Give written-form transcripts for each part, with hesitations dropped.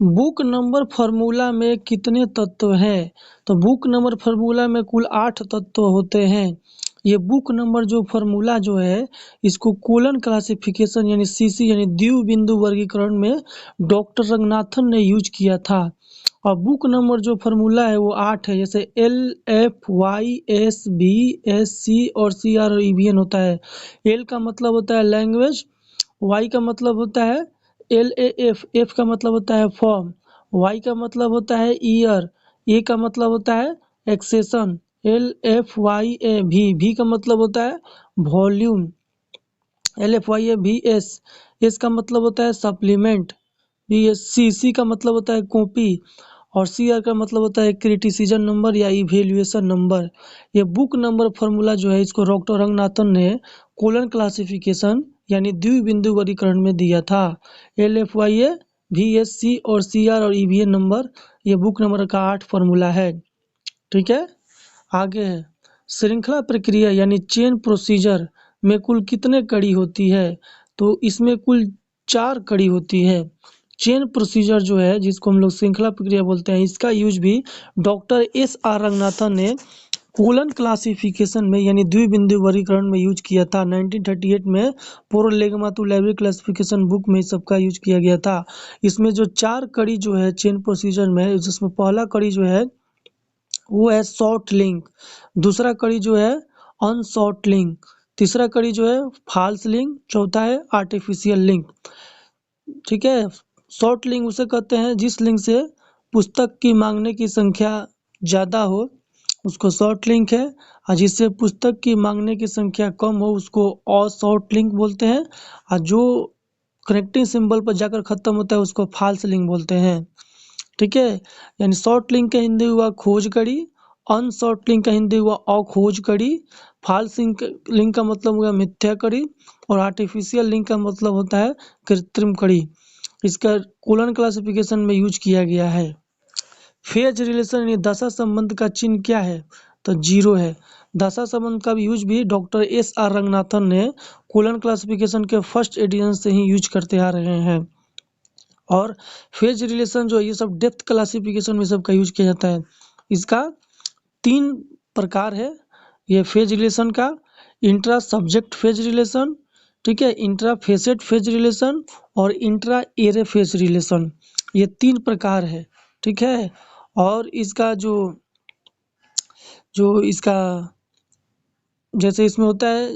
Book number formula में कितने तत्व हैं? तो बुक नंबर फॉर्मूला में कुल 8 तत्व होते हैं। ये बुक नंबर जो फॉर्मूला जो है इसको कोलन क्लासिफिकेशन यानी सीसी यानी द्विबिंदु वर्गीकरण में डॉक्टर रंगनाथन ने यूज किया था। और बुक नंबर जो फॉर्मूला है वो 8 है, जैसे L F Y S B S C और सी आर और ईवीएन होता है। एल का मतलब होता है लैंग्वेज, वाई का मतलब होता है एल ए एफ, एफ का मतलब होता है फॉर्म, वाई का मतलब होता है ईयर, ए का मतलब होता है एक्सेशन, एल एफ वाई ए भी, भी का मतलब होता है वॉल्यूम, एल एफ वाई ए भी एस, एस का मतलब होता है सप्लीमेंट, बी एस सी, सी का मतलब होता है कॉपी और सी आर का मतलब होता है क्रिटिसिजन नंबर या इवेल्युएशन नंबर। ये बुक नंबर फॉर्मूला जो है इसको डॉक्टर रंगनाथन ने कोलन क्लासिफिकेशन यानी द्विबिंदु वर्गीकरण में दिया था। एल एफ वाई ए भी एस सी और सी आर और ईवीएन नंबर, ये बुक नंबर का 8 फॉर्मूला है। ठीक है, आगे है श्रृंखला प्रक्रिया यानी चेन प्रोसीजर में कुल कितने कड़ी होती है? तो इसमें कुल 4 कड़ी होती है। चेन प्रोसीजर जो है जिसको हम लोग श्रृंखला प्रक्रिया बोलते हैं, इसका यूज भी डॉक्टर एस आर रंगनाथन ने कोलन क्लासिफिकेशन में यानी द्विबिंदु वर्गीकरण में यूज किया था। 1938 में प्रोलेगमा टू लाइब्रेरी क्लासिफिकेशन बुक में सबका यूज किया गया था। इसमें जो 4 कड़ी जो है चेन प्रोसीजर में, जिसमें पहला कड़ी जो है वो है शॉर्ट लिंक, दूसरा कड़ी जो है अनशॉर्ट लिंक, तीसरा कड़ी जो है फॉल्स लिंक, चौथा है आर्टिफिशियल लिंक। ठीक है, शॉर्ट लिंक उसे कहते हैं जिस लिंक से पुस्तक की मांगने की संख्या ज़्यादा हो उसको शॉर्ट लिंक है, और जिससे पुस्तक की मांगने की संख्या कम हो उसको अशॉर्ट लिंक बोलते हैं, और जो कनेक्टिंग सिंबल पर जाकर खत्म होता है उसको फॉल्स लिंक बोलते हैं। ठीक है, यानी शॉर्ट लिंक का हिंदी हुआ खोज कड़ी, अनशॉर्ट लिंक का हिंदी हुआ अखोज कड़ी, फॉल्स लिंक का मतलब हुआ मिथ्या कड़ी, और आर्टिफिशियल लिंक का मतलब होता है कृत्रिम कड़ी। इसका कोलन क्लासिफिकेशन में यूज किया गया है। फेज रिलेशन यानी दशा संबंध का चिन्ह क्या है? तो 0 है। दशा संबंध का यूज भी डॉक्टर एस आर रंगनाथन ने कोलन क्लासिफिकेशन के फर्स्ट एडिशन से ही यूज करते आ रहे हैं। और फेज रिलेशन जो है ये सब डेप्थ क्लासिफिकेशन में सबका यूज किया जाता है। इसका 3 प्रकार है ये फेज रिलेशन का, इंट्रा सब्जेक्ट फेज रिलेशन, ठीक है, इंट्रा फेसेट फेज रिलेशन और इंट्रा एरे फेज रिलेशन, ये 3 प्रकार है। ठीक है, और इसका जो जो इसका जैसे इसमें होता है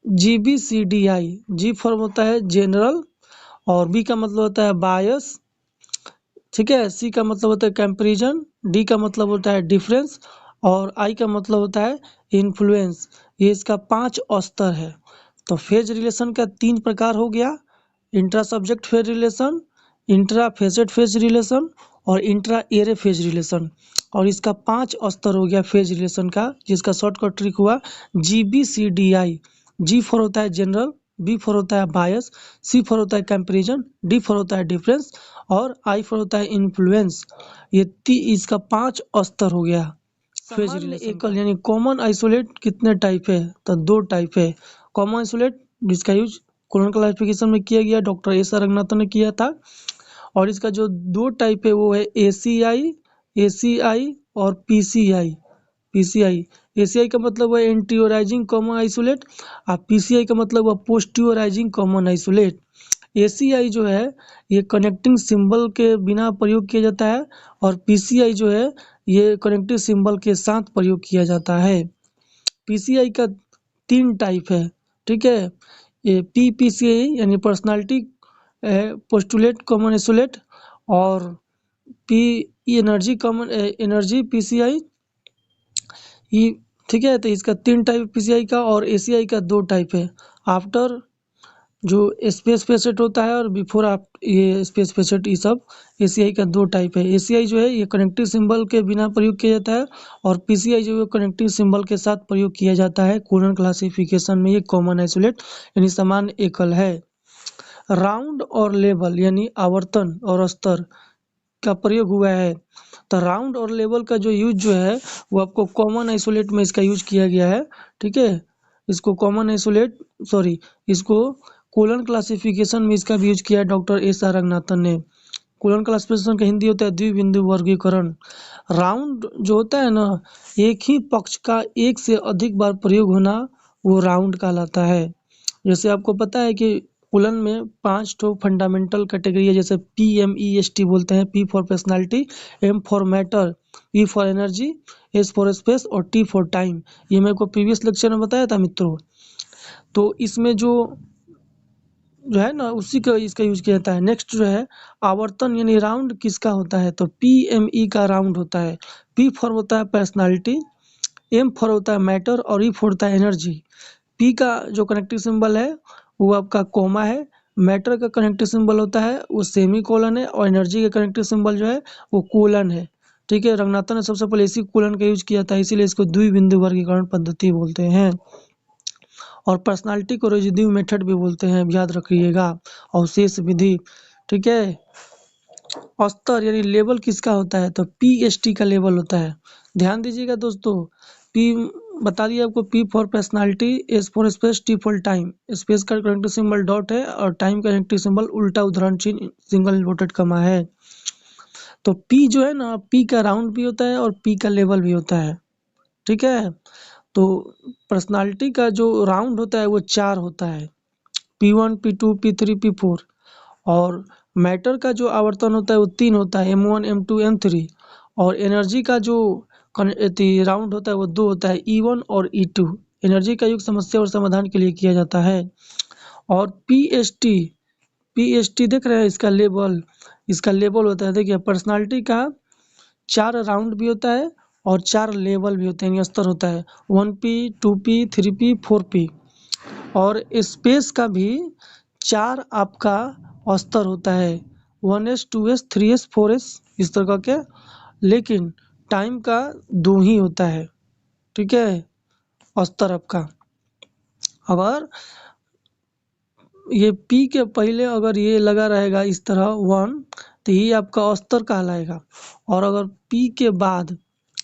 GBCDI, जी फॉर्म होता है जनरल, और बी का मतलब होता है बायस, ठीक है, सी का मतलब होता है कंपैरिजन, डी का मतलब होता है डिफरेंस और आई का मतलब होता है इन्फ्लुएंस। ये इसका 5 स्तर है। तो फेज रिलेशन का 3 प्रकार हो गया, intra subject phase relation, intra facet phase relation और इंट्रा एरे फेज रिलेशन, और इसका 5 स्तर हो गया फेज रिलेशन का, जिसका शॉर्टकट ट्रिक हुआ GBCDI। जी फॉर होता है जनरल, बी फॉर होता है बायस, सी फॉर होता है कंपैरिजन, डी फॉर होता है डिफरेंस और आई फॉर होता है इन्फ्लुएंस। ये इसका 5 स्तर हो गया फेज रिलेशन। एकल यानी कॉमन आइसोलेट कितने टाइप है? तो 2 टाइप है। कॉमन आइसोलेट जिसका यूज कोलन क्लासिफिकेशन में किया गया, डॉक्टर एस आर रंगनाथन ने किया था, और इसका जो 2 टाइप है वो है ACI और PCI। पीसीआई, एसीआई का मतलब हुआ एंटीओराइजिंग कॉमन आइसोलेट, और पीसीआई का मतलब हुआ पोस्टियोराइजिंग कॉमन आइसोलेट। एसीआई जो है ये कनेक्टिंग सिंबल के बिना प्रयोग किया जाता है, और पीसीआई जो है ये कनेक्टिंग सिंबल के साथ प्रयोग किया जाता है। पीसीआई का 3 टाइप है। ठीक है, ये पीपीसीआई यानी पर्सनालिटी पोस्टुलेट कॉमन आइसोलेट, और P energy common energy PCI. ये ठीक है, तो इसका 3 टाइप पीसीआई का, और एसीआई का 2 टाइप है, आफ्टर जो स्पेस फेसेट होता है और बिफोर आप ये स्पेस फेसेट, ये सब एसीआई का 2 टाइप है। एसीआई जो है ये कनेक्टिव सिंबल के बिना प्रयोग किया जाता है, और पीसीआई जो है कनेक्टिव सिंबल के साथ प्रयोग किया जाता है। कोलन क्लासिफिकेशन में ये कॉमन आइसोलेट यानी समान एकल है। राउंड और लेवल यानी आवर्तन और स्तर का प्रयोग हुआ है। तो राउंड और लेवल का जो यूज जो है वो आपको कॉमन आइसोलेट में इसका यूज किया गया है। ठीक है, इसको कॉमन आइसोलेट इसको कोलन क्लासिफिकेशन में इसका भी यूज किया है डॉक्टर एस आर रंगनाथन ने। कूलन क्लासिफिकेशन का हिंदी होता है द्विबिंदु वर्गीकरण। राउंड जो होता है ना, एक ही पक्ष का एक से अधिक बार प्रयोग होना वो राउंड कहलाता है। जैसे आपको पता है कि कूलन में 5 ठो फंडामेंटल कैटेगरी है, जैसे PMEST बोलते हैं, P for personality, M for matter, E for energy, S for space और T फॉर टाइम। ये मेरे को प्रीवियस लेक्चर में बताया था मित्रों। तो इसमें जो है ना उसी का इसका यूज किया जाता है। नेक्स्ट जो है आवर्तन यानी राउंड किसका होता है, तो PME का राउंड होता है। P फॉर होता है पर्सनालिटी, M फॉर होता है मैटर और E फॉर होता है एनर्जी। P का जो कनेक्टिव सिंबल है वो आपका कोमा है, मैटर का कनेक्टिव सिंबल होता है वो सेमी कोलन है और एनर्जी का कनेक्टिव सिंबल जो है वो कोलन है। ठीक है, रंगनाथन ने सबसे पहले इसी कोलन का यूज किया था, इसीलिए इसको द्विबिंदु वर्गीकरण पद्धति बोलते हैं। और पर्सनालिटी को रेसिड्यू मेथड भी बोलते हैं, याद रखिएगा। अवशेष विधि, ठीक है। स्तर यानी लेवल किसका होता है, तो PST का लेवल होता है। ध्यान दीजिएगा दोस्तों, P बता दिया आपको, P for personality, S for space, T for time. Space का कनेक्टिव सिंबल डॉट है और टाइम का कनेक्टिव सिंबल उल्टा उदाहरण चिन्ह सिंगल इन्वर्टेड कमा है। तो P जो है ना, P का राउंड भी होता है और P का लेवल भी होता है। ठीक है, तो पर्सनालिटी का जो राउंड होता है वो 4 होता है, P1, P2, P3, P4। और मैटर का जो आवर्तन होता है वो 3 होता है, M1, M2, M3। और एनर्जी का जो राउंड होता है वो 2 होता है, E1 और E2। एनर्जी का योग समस्या और समाधान के लिए किया जाता है। और PST देख रहे हैं, इसका लेवल होता है। देखिए पर्सनालिटी का 4 राउंड भी होता है और 4 लेवल भी होते हैं, यानी स्तर होता है, 1P, 2P, 3P, 4P। और स्पेस का भी 4 आपका स्तर होता है, 1S, 2S, 3S, 4S, इस तरह के। लेकिन टाइम का 2 ही होता है। ठीक है, स्तर आपका। अगर ये P के पहले अगर ये लगा रहेगा इस तरह 1, तो ये आपका स्तर कहलाएगा। और अगर P के बाद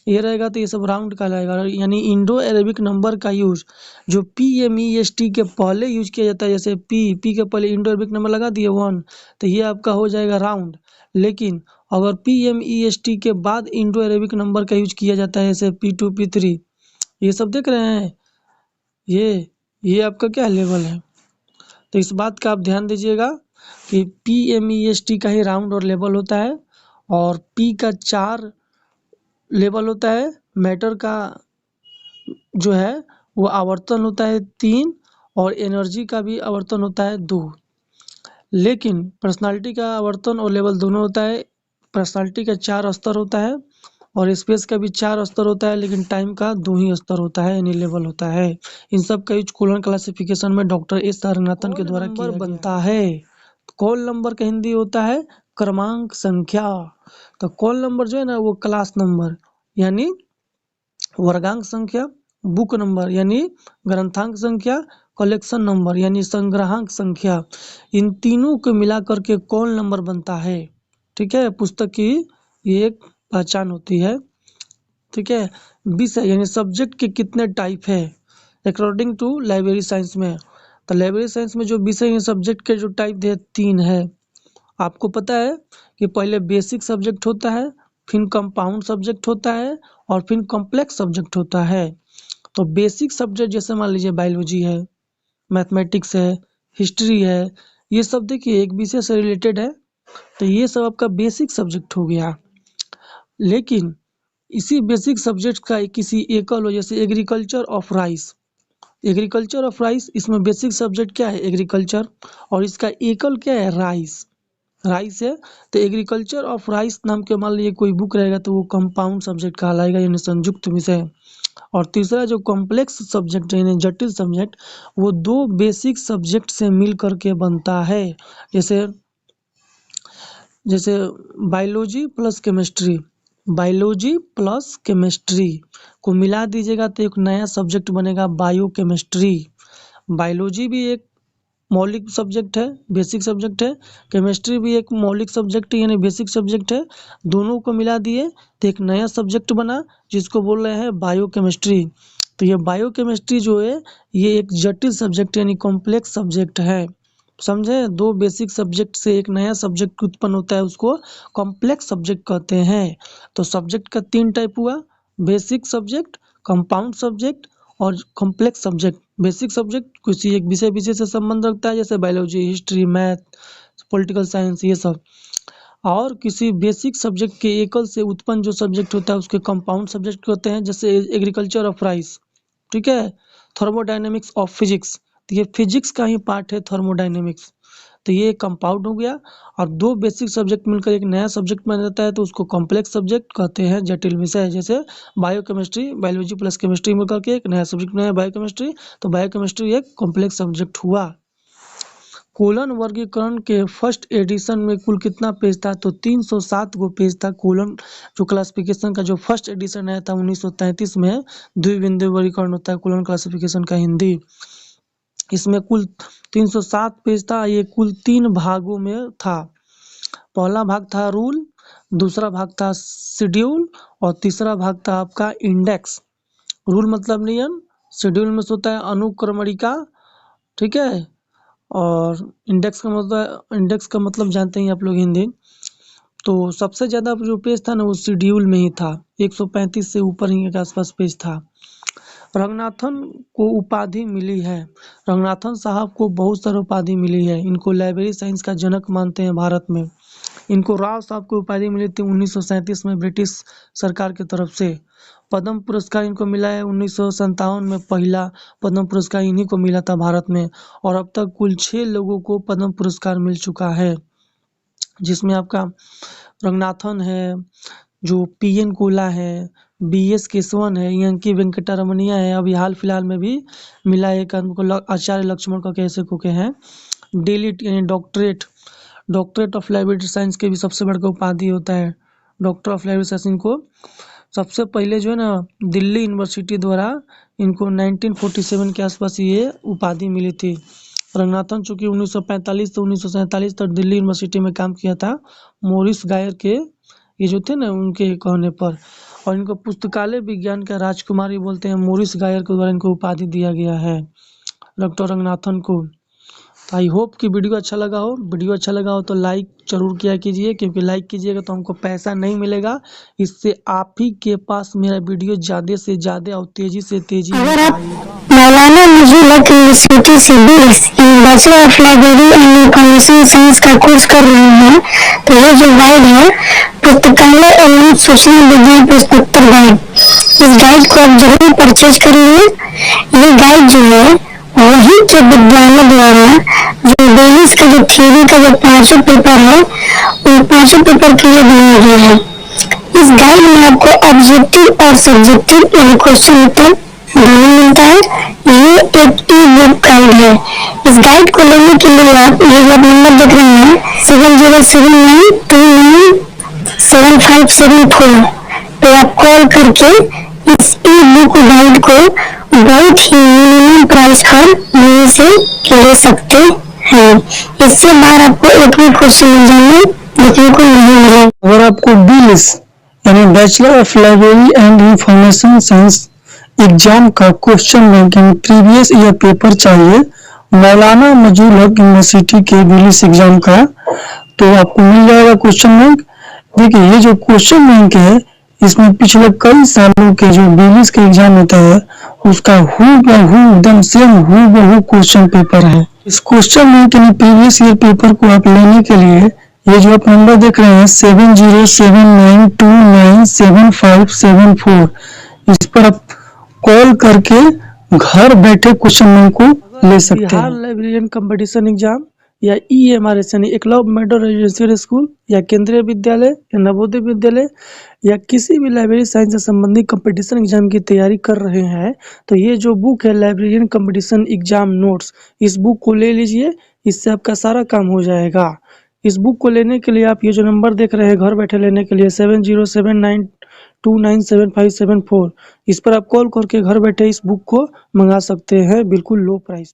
ये रहेगा तो ये सब राउंड कहलाएगा। यानी इंडो अरेबिक नंबर का यूज जो PMEST के पहले यूज किया जाता है, जैसे P के पहले इंडो अरेबिक नंबर लगा दिए 1, तो ये आपका हो जाएगा राउंड। लेकिन अगर PMEST के बाद इंडो अरेबिक नंबर का यूज किया जाता है, जैसे P2, P3, ये सब देख रहे हैं, ये आपका क्या लेवल है। तो इस बात का आप ध्यान दीजिएगा कि PMEST का ही राउंड और लेवल होता है। और P का 4 लेवल होता है, मैटर का जो है वो आवर्तन होता है 3 और एनर्जी का भी आवर्तन होता है 2। लेकिन पर्सनालिटी का आवर्तन और लेवल दोनों होता है। पर्सनालिटी का 4 स्तर होता है और स्पेस का भी 4 स्तर होता है, लेकिन टाइम का 2 ही स्तर होता है, यानी लेवल होता है। इन सब का यूज कूलन क्लासिफिकेशन में डॉक्टर S रंगनाथन के द्वारा किया बनता है। कॉल नंबर का हिंदी होता है क्रमांक संख्या। तो कॉल नंबर जो है ना वो क्लास नंबर यानी वर्गांक संख्या, बुक नंबर यानी ग्रंथांक संख्या, कलेक्शन नंबर यानी संग्रहांक संख्या, इन तीनों को मिलाकर के कॉल नंबर बनता है। ठीक है, पुस्तक की ये एक पहचान होती है। ठीक है, विषय यानी सब्जेक्ट के कितने टाइप है अकॉर्डिंग टू लाइब्रेरी साइंस में। तो लाइब्रेरी साइंस में जो विषय या सब्जेक्ट के जो टाइप है 3 है। आपको पता है कि पहले बेसिक सब्जेक्ट होता है, फिर कंपाउंड सब्जेक्ट होता है और फिर कॉम्प्लेक्स सब्जेक्ट होता है। तो बेसिक सब्जेक्ट जैसे मान लीजिए बायोलॉजी है, मैथमेटिक्स है, हिस्ट्री है, ये सब देखिए एक विषय से रिलेटेड है, तो ये सब आपका बेसिक सब्जेक्ट हो गया। लेकिन इसी बेसिक सब्जेक्ट का किसी एकल हो, जैसे एग्रीकल्चर ऑफ राइस, इसमें बेसिक सब्जेक्ट क्या है एग्रीकल्चर और इसका एकल क्या है राइस है। तो एग्रीकल्चर ऑफ राइस नाम के मान लीजिए कोई बुक रहेगा तो वो कंपाउंड सब्जेक्ट कहलाएगा, यानी संयुक्त विषय। और तीसरा जो कॉम्प्लेक्स सब्जेक्ट यानी जटिल सब्जेक्ट, वो 2 बेसिक सब्जेक्ट से मिल करके बनता है। जैसे बायोलॉजी प्लस केमिस्ट्री को मिला दीजिएगा तो एक नया सब्जेक्ट बनेगा बायोकेमिस्ट्री। बायोलॉजी भी एक मौलिक सब्जेक्ट है, बेसिक सब्जेक्ट है, केमिस्ट्री भी एक मौलिक सब्जेक्ट है यानी बेसिक सब्जेक्ट है। दोनों को मिला दिए तो एक नया सब्जेक्ट बना जिसको बोल रहे हैं बायोकेमिस्ट्री। तो ये बायोकेमिस्ट्री जो है ये एक जटिल सब्जेक्ट यानी कॉम्प्लेक्स सब्जेक्ट है। समझे? 2 बेसिक सब्जेक्ट से एक नया सब्जेक्ट उत्पन्न होता है, उसको कॉम्प्लेक्स सब्जेक्ट कहते हैं। तो सब्जेक्ट का 3 टाइप हुआ, बेसिक सब्जेक्ट, कंपाउंड सब्जेक्ट और कॉम्प्लेक्स सब्जेक्ट। बेसिक सब्जेक्ट किसी एक विषय से संबंध रखता है, जैसे biology, history, math, political science, ये सब। और किसी बेसिक सब्जेक्ट के एकल से उत्पन्न जो सब्जेक्ट होता है उसके कंपाउंड सब्जेक्ट कहते हैं, जैसे एग्रीकल्चर ऑफ राइस, ठीक है, थर्मोडायनेमिक्स ऑफ फिजिक्स, तो ये फिजिक्स का ही पार्ट है थर्मोडायनेमिक्स, तो ये कंपाउंड हो गया। और 2 बेसिक सब्जेक्ट मिलकर एक नया सब्जेक्ट बन जाता है, तो उसको कॉम्प्लेक्स सब्जेक्ट कहते हैं, जटिल विषय। जैसे बायोकेमिस्ट्री, बायोलॉजी प्लस केमिस्ट्री मिलकर के एक नया सब्जेक्ट बनाया बायोकेमिस्ट्री, तो बायोकेमिस्ट्री एक कॉम्प्लेक्स सब्जेक्ट हुआ। कोलन वर्गीकरण के फर्स्ट एडिशन में कुल कितना पेज था? तो 307 गो पेज था। कोलन जो क्लासिफिकेशन का जो फर्स्ट एडिशन आया था 1933 में, द्विबिन्दु वर्गीकरण होता है कोलन क्लासिफिकेशन का हिंदी, इसमें कुल 307 पेज था। ये कुल 3 भागों में था। पहला भाग था रूल, दूसरा भाग था शेड्यूल और तीसरा भाग था आपका इंडेक्स। रूल मतलब नियम, शेड्यूल में होता है अनुक्रमणिका, ठीक है, और इंडेक्स का मतलब जानते हैं आप लोग हिंदी। तो सबसे ज़्यादा जो पेज था ना वो शेड्यूल में ही था, 135 से ऊपर ही के आसपास पेज था। रंगनाथन को उपाधि मिली है, रंगनाथन साहब को बहुत सारी उपाधि मिली है। इनको लाइब्रेरी साइंस का जनक मानते हैं भारत में। इनको राव साहब को उपाधि मिली थी 1937 में ब्रिटिश सरकार की तरफ से। पद्म पुरस्कार इनको मिला है 1957 में, पहला पद्म पुरस्कार इन्हीं को मिला था भारत में। और अब तक कुल 6 लोगों को पद्म पुरस्कार मिल चुका है, जिसमें आपका रंगनाथन है, जो पीएन कोला है, बीएस केशवन है, यंकी वेंकटरमनिया है, अभी हाल फिलहाल में भी मिला एक उनको आचार्य लक्ष्मण का कैसे को के हैं। डीलिट यानी डॉक्टरेट ऑफ लाइब्रेरी साइंस के भी सबसे बड़ा उपाधि होता है डॉक्टर ऑफ लाइब्रेरी साइंस। इनको सबसे पहले जो है ना दिल्ली यूनिवर्सिटी द्वारा इनको 1947 के आसपास ये उपाधि मिली थी। रंगनाथन चूंकि 1945 से 1947 तक दिल्ली यूनिवर्सिटी में काम किया था, मोरिस गायर के ये जो थे ना उनके कहने पर। और इनको पुस्तकालय विज्ञान का राजकुमार भी बोलते हैं, मोरिस गायर के द्वारा इनको उपाधि दिया गया है डॉक्टर रंगनाथन को। आई होप कि वीडियो अच्छा लगा हो। वीडियो अच्छा लगा हो तो लाइक जरूर किया कीजिए, क्योंकि लाइक कीजिएगा तो हमको पैसा नहीं मिलेगा। इससे आप ही के पास मेरा वीडियो ज़्यादा से ज़्यादा और तेज़ी से तेज़ी में अगर आप आएगा। मौलाना नजीमुल्लाह यूनिवर्सिटी से bachelor of library and information science का कोर्स कर रहे हैं, तो ये जो गाइड है पुस्तकालय एवं सूचना विज्ञान पुस्तकोत्तर गाइड, इस गाइड को आप जरूर परचेज करिए। ये गाइड जो है वही के विद्वानों द्वारा जो बेसिस का जो थ्योरी का जो 5 पेपर है उन 5 पेपर के लिए बनाया गया है। इस गाइड में आपको ऑब्जेक्टिव और सब्जेक्टिव यानी क्वेश्चन उत्तर दोनों मिलता है। ये एक ई बुक गाइड है। इस गाइड को लेने के लिए आप ये जो नंबर देख रहे हैं 7079297574 पे आप कॉल करके इस ई बुक गाइड को बहुत ही मिनिमम प्राइस पर मेरे से ले सकते हैं। इससे बाहर आपको एक भी क्वेश्चन मिल जाएंगे देखने को नहीं मिलेगा। अगर आपको BLIS यानी bachelor of library and information science exam का क्वेश्चन बैंक यानी प्रीवियस ईयर पेपर चाहिए मौलाना मजूल हक यूनिवर्सिटी के BLIS एग्जाम का, तो आपको मिल जाएगा क्वेश्चन बैंक। देखिए ये जो क्वेश्चन बैंक है इसमें पिछले कई सालों के जो BLIS के एग्जाम होता है उसका हूबहू एकदम सेम हूबहू क्वेश्चन पेपर है। इस क्वेश्चन बैंक यानी प्रीवियस ईयर पेपर को आप लेने के लिए ये जो आप नंबर देख रहे हैं 7079297574, इस पर आप कॉल करके घर बैठे क्वेश्चन बैंक को ले सकते बिहार हैं। लाइब्रेरियन कंपटीशन एग्जाम या EMRS यानी एकलव्य मॉडल रेजिडेंशियल स्कूल या केंद्रीय विद्यालय या नवोदय विद्यालय या किसी भी लाइब्रेरी साइंस से संबंधित कंपटीशन एग्जाम की तैयारी कर रहे हैं, तो ये जो बुक है लाइब्रेरियन कंपटीशन एग्जाम नोट्स, इस बुक को ले लीजिए, इससे आपका सारा काम हो जाएगा। इस बुक को लेने के लिए आप ये जो नंबर देख रहे हैं घर बैठे लेने के लिए 7079297574, इस पर आप कॉल करके घर बैठे इस बुक को मंगा सकते हैं बिल्कुल लो प्राइस।